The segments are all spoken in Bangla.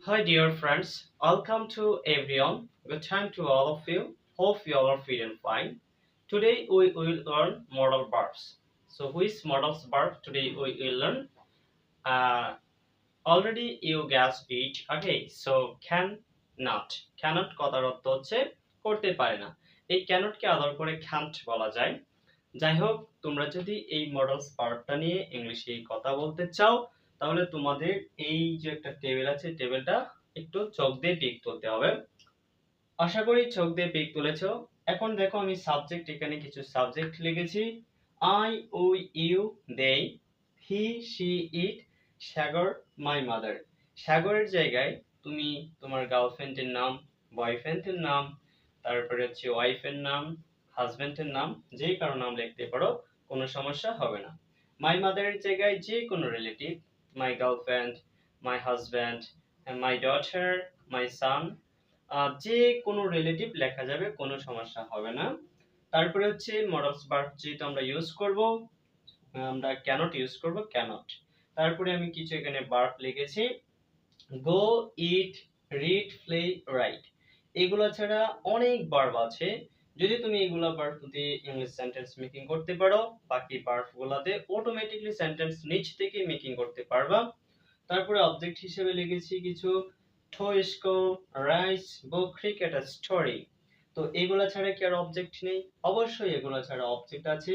Hi, dear friends. Welcome to everyone. Good time to all of you. Hope you all are feeling fine. Today we will learn modal verbs. So, which modal verb today we will learn? Uh, Already you guessed it. Okay, so can not. Cannot কথার অর্থ হচ্ছে করতে পারে না। এই cannot কে আদর করে can't বলা যায়। যাই হোক, তোমরা যদি এই মডেলস ভার্বটা নিয়ে ইংলিশে কথা বলতে চাও, তাহলে তোমাদের এই যে একটা টেবিল আছে, টেবিলটা একটু চোখ দিয়ে পিক তুলতে হবে। আশা করি চোখ দিয়ে পিক তুলেছো। এখন দেখো, আমি সাবজেক্ট এখানে কিছু সাবজেক্ট লিখেছি। I, we, you, they, he, she, it, Sagar, my mother. সাগরের জায়গায় তুমি তোমার গার্লফ্রেন্ডের নাম, বয়ফ্রেন্ডের নাম, তারপরে হচ্ছে ওয়াইফের নাম, হাজবেন্ডের নাম, যে কারো নাম লিখতে পারো, কোনো সমস্যা হবে না। মাই মাদারের জায়গায় যে কোনো relative, my girlfriend, my husband, my daughter, my son, যে কোনো রিলেটিভ লেখা যাবে, কোনো সমস্যা হবে না। তারপরে হচ্ছে মডেলস ভার্ব যেহেতু আমরা ইউজ করব, আমরা ক্যানট ইউজ করব ক্যানট। তারপরে আমি কিছু এখানে ভার্ব লিখেছি। গো, ইট, রিড, প্লে, রাইট। এগুলো ছাড়া অনেক ভার্ব আছে। যদি তুমি এগুলা ভার্ব দিয়ে ইংলিশ সেন্টেন্স মেকিং করতে পারো, বাকি ভার্ব গুলাতে অটোমেটিকলি সেন্টেন্স নিচ থেকে মেকিং করতে পারবা। তারপরে অবজেক্ট হিসেবে লিখেছি কিছু: ঠো, স্কুল, রাইস, বুক, ক্রিকেট, স্টোরি। তো এগুলা ছাড়া কি আর অবজেক্ট নেই? অবশ্যই এগুলা ছাড়া অবজেক্ট আছে,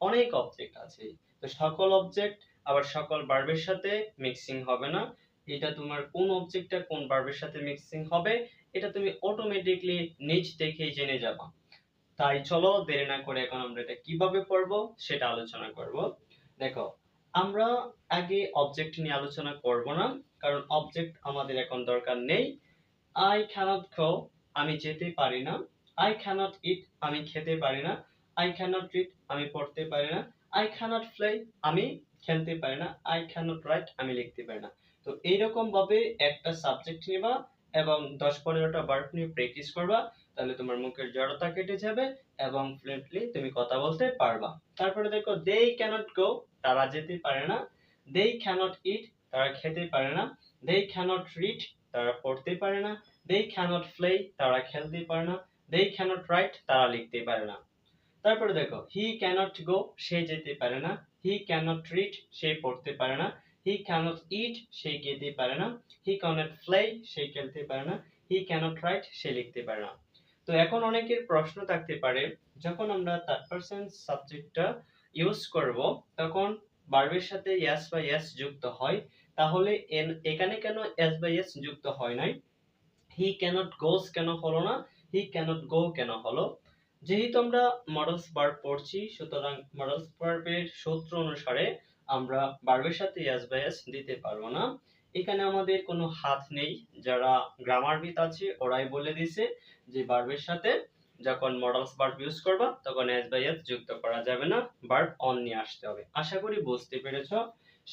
অনেক অবজেক্ট আছে। তো সকল অবজেক্ট আবার সকল ভার্বের সাথে মিক্সিং হবে না। এটা তোমার কোন অবজেক্টটা কোন ভার্বের সাথে মিক্সিং হবে, এটা তুমি অটোমেটিকলি নিজ দেখেই জেনে যাবা। তাই চলো দেরি না করে এখন আমরা এটা কিভাবে পড়বো সেটা আলোচনা করব। দেখো, আমরা আগে অবজেক্ট নিয়ে আলোচনা করব না, কারণ অবজেক্ট আমাদের এখন দরকার নেই। আই ক্যানট গো, আমি যেতে পারি না। আই ক্যানট ইট, আমি খেতে পারি না। আই ক্যানট রিড, আমি পড়তে পারি না। আই ক্যানট প্লে, আমি খেলতে পারি না। আই ক্যানট রাইট, আমি লিখতে পারি না। তো এইরকম ভাবে একটা সাবজেক্ট নিবা এবং 10-15টা ভার্ব নিয়ে প্র্যাকটিস করবা, তাহলে তোমার মুখের জড়তা কেটে যাবে এবং ফ্লুয়েন্টলি তুমি কথা বলতে পারবা। তারপরে দেখো, দে ক্যানট গো, তারা যেতে পারে না। দে ক্যানট ইট, তারা খেতে পারে না। দে ক্যানট রিড, তারা পড়তে পারে না। দে ক্যানট প্লে, তারা খেলতে পারে না। দে ক্যানট রাইট, তারা লিখতে পারে না। তারপরে দেখো, হি ক্যানট গো, সে যেতে পারে না। হি ক্যানট রিড, সে পড়তে পারে না। হি ক্যানট ইট, সে খেতে পারে না। হি ক্যানট প্লে, সে খেলতে পারে না। হি ক্যানট রাইট, সে লিখতে পারে না। তো এখন অনেকের প্রশ্ন থাকতে পারে, যখন আমরা থার্ড পারসন সাবজেক্টটা ইউজ করব, তখন ভার্বের সাথে এস বা এস যুক্ত হয়, তাহলে এখানে কেন এস বা এস যুক্ত হয় নাই? হি ক্যানট গোস কেন হলো না? হি ক্যানট গো কেন হলো? যেহেতু আমরা মডেলস ভার্ব পড়ছি, সুতরাং মডেলস ভার্বের সূত্র অনুসারে আমরা ভার্বের সাথে এস বা এস দিতে পারবো না। এখানে আমাদের কোনো হাত নেই। যারা গ্রামারবিদ আছে ওরাই বলে দিছে যে ভার্বের সাথে যখন মডেলস ভার্ব ইউজ করবা, তখন এস বা এস যুক্ত করা যাবে না, ভার্ব অন নিয়ে আসতে হবে। আশা করি বুঝতে পেরেছো।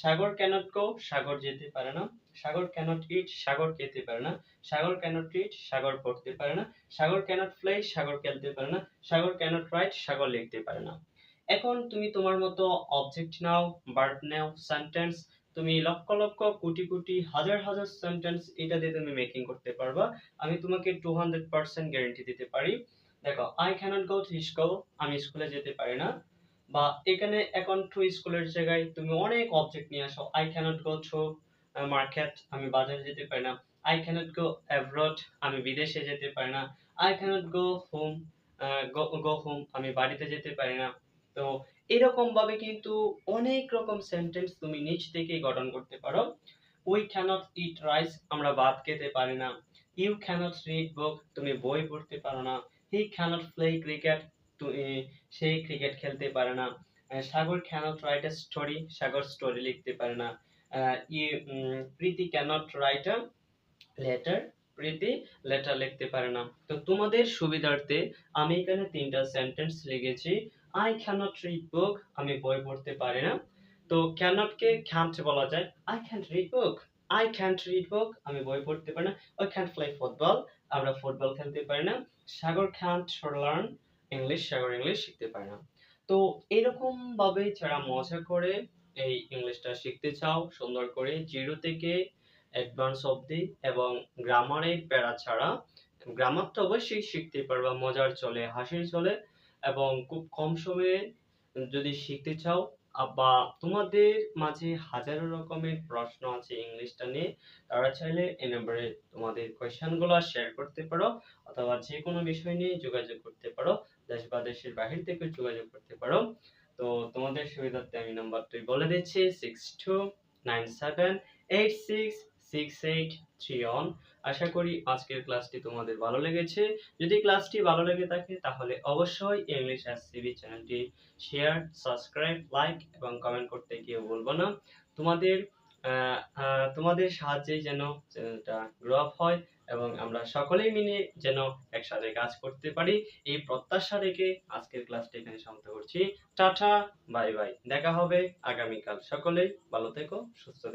সাগর ক্যানট গো, সাগর যেতে পারে না। সাগর ক্যানট ইট, সাগর খেতে পারে না। সাগর ক্যানট রিড, সাগর পড়তে পারে না। সাগর ক্যানট প্লে, সাগর খেলতে পারে না। সাগর ক্যানট রাইট, সাগর লিখতে পারে না। এখন তুমি তোমার মতো অবজেক্ট নাও, ভার্ব নাও, সেন্টেন্স, তুমি লক্ষ লক্ষ কোটি কোটি হাজার হাজার সেন্টেন্স এটা দিয়ে তুমি মেকিং করতে পারবা। আমি তোমাকে 200% গ্যারান্টি দিতে পারি। দেখো, I cannot go to school, আমি স্কুলে যেতে পারি না। বা এখানে এখন টু স্কুলের জায়গায় তুমি অনেক অবজেক্ট নিয়ে আসো। I cannot go to market, আমি বাজারে যেতে পারি না। আই ক্যানট গো অ্যাব্রড, আমি বিদেশে যেতে পারি না। I cannot go home, go home, আমি বাড়িতে যেতে পারি না। তো এরকম ভাবে কিন্তু অনেক রকম সেন্টেন্স তুমি নিজ থেকেই গঠন করতে পারো। উই ক্যানট ইট রাইস, আমরা ভাত খেতে পারি না। ইউ ক্যানট রিড বুক, তুমি বই পড়তে পারো না। হি ক্যানট প্লে ক্রিকেট, তুমি সেই ক্রিকেট খেলতে পারে না। Sagar cannot write a story, Sagar story লিখতে পারে না। Preeti cannot write a letter, Preeti letter লিখতে পারে না। তো তোমাদের সুবিধার্থে আমি এখানে 3টা সেন্টেন্স লিখেছি। আই ক্যানট রিড বুক, আমি বই পড়তে পারি না। তো ক্যানট কে ক্যান্ট বলা যায়। I can't read book, I can't read book, আমি বই পড়তে পারি না। আই ক্যান্ট প্লে ফুটবল, আমরা ফুটবল খেলতে পারি না। Sagar can't learn English, Sagar English শিখতে পারে না। তো এরকম ভাবে যারা মজা করে এই ইংলিশটা শিখতে চাও সুন্দর করে জিরো থেকে, অ্যাডভান্স অবধি এবং গ্রামারের প্যারা ছাড়া। গ্রামার তো অবশ্যই শিখতে পারবা, মজার চলে, হাসির চলে, এবং খুব কম সময়ে যদি শিখতে চাও, বা তোমাদের মাঝে হাজারো রকমের প্রশ্ন আছে ইংলিশটা নিয়ে, তারা চাইলে এই নম্বরে তোমাদের কোয়েশ্চেনগুলো শেয়ার করতে পারো, অথবা যে কোনো বিষয় নিয়ে যোগাযোগ করতে পারো, দেশ বা দেশের বাহির থেকে যোগাযোগ করতে পারো। তো তোমাদের সুবিধার্থে আমি নাম্বারটি বলে দিচ্ছি 6297866831। আশা করি আজকের ক্লাসটি তোমাদের ভালো লেগেছে। যদি ক্লাসটি ভালো লেগে থাকে তাহলে অবশ্যই ইংলিশ এসসিবি চ্যানেলটি শেয়ার, সাবস্ক্রাইব, লাইক এবং কমেন্ট করতে কেউ ভুলবো না। তোমাদের তোমাদের সাহায্যেই যেন চ্যানেলটা গ্রো আপ হয় এবং আমরা সকলেই মিলে যেন একসাথে কাজ করতে পারি, এই প্রত্যাশা রেখে আজকের ক্লাসটি এখানে সমাপ্ত করছি। টাটা, বাই বাই, দেখা হবে আগামীকাল। সকলেই ভালো থেকো, সুস্থ থেকো।